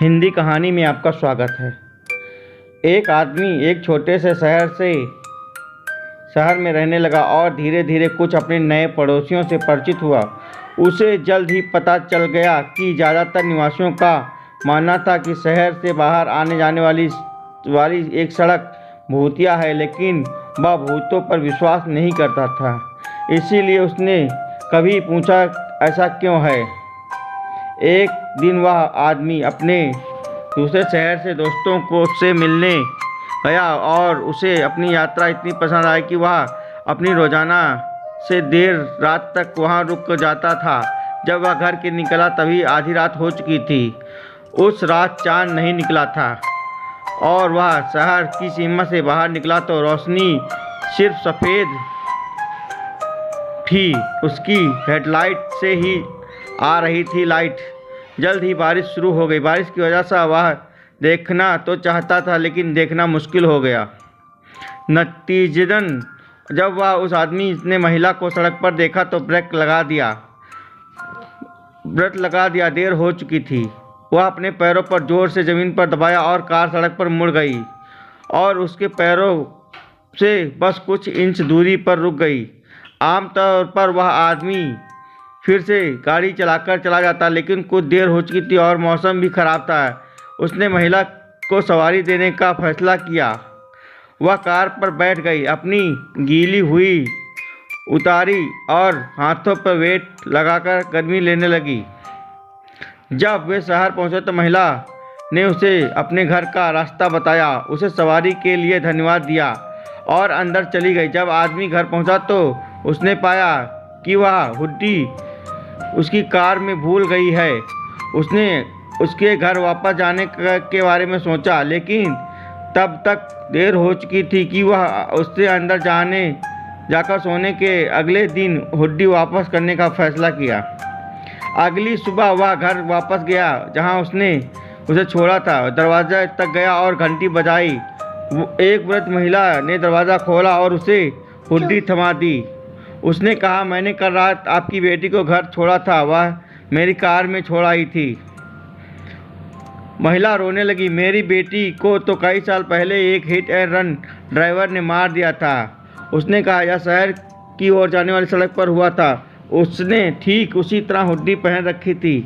हिंदी कहानी में आपका स्वागत है। एक आदमी एक छोटे से शहर में रहने लगा और धीरे धीरे कुछ अपने नए पड़ोसियों से परिचित हुआ। उसे जल्द ही पता चल गया कि ज़्यादातर निवासियों का मानना था कि शहर से बाहर आने जाने वाली एक सड़क भूतिया है, लेकिन वह भूतों पर विश्वास नहीं करता था। इसीलिए उसने कभी पूछा, ऐसा क्यों है? एक दिन वह आदमी अपने दूसरे शहर से दोस्तों से मिलने गया और उसे अपनी यात्रा इतनी पसंद आई कि वह अपनी रोज़ाना से देर रात तक वहां रुक जाता था। जब वह घर के निकला तभी आधी रात हो चुकी थी। उस रात चांद नहीं निकला था और वह शहर की सीमा से बाहर निकला तो रोशनी सिर्फ सफ़ेद थी। उसकी हेडलाइट से ही आ रही थी लाइट। जल्द ही बारिश शुरू हो गई। बारिश की वजह से वह देखना तो चाहता था, लेकिन देखना मुश्किल हो गया। नतीजतन जब वह उस आदमी ने महिला को सड़क पर देखा तो ब्रेक लगा दिया। देर हो चुकी थी। वह अपने पैरों पर जोर से ज़मीन पर दबाया और कार सड़क पर मुड़ गई और उसके पैरों से बस कुछ इंच दूरी पर रुक गई। आमतौर पर वह आदमी फिर से गाड़ी चलाकर चला जाता, लेकिन कुछ देर हो चुकी थी और मौसम भी खराब था। उसने महिला को सवारी देने का फैसला किया। वह कार पर बैठ गई, अपनी गीली हुई उतारी और हाथों पर वेट लगाकर गर्मी लेने लगी। जब वे शहर पहुंचे तो महिला ने उसे अपने घर का रास्ता बताया, उसे सवारी के लिए धन्यवाद दिया और अंदर चली गई। जब आदमी घर पहुंचा तो उसने पाया कि वह हुड्डी उसकी कार में भूल गई है। उसने उसके घर वापस जाने के बारे में सोचा, लेकिन तब तक देर हो चुकी थी कि वह उससे अंदर जाकर सोने के अगले दिन हुड्डी वापस करने का फैसला किया। अगली सुबह वह घर वापस गया जहां उसने उसे छोड़ा था। दरवाजे तक गया और घंटी बजाई। एक वृद्ध महिला ने दरवाज़ा खोला और उसे हुड्डी थमा दी। उसने कहा, मैंने कल रात आपकी बेटी को घर छोड़ा था, वह मेरी कार में छोड़ आई थी। महिला रोने लगी, मेरी बेटी को तो कई साल पहले एक हिट एंड रन ड्राइवर ने मार दिया था। उसने कहा, यह शहर की ओर जाने वाली सड़क पर हुआ था। उसने ठीक उसी तरह हुड्डी पहन रखी थी।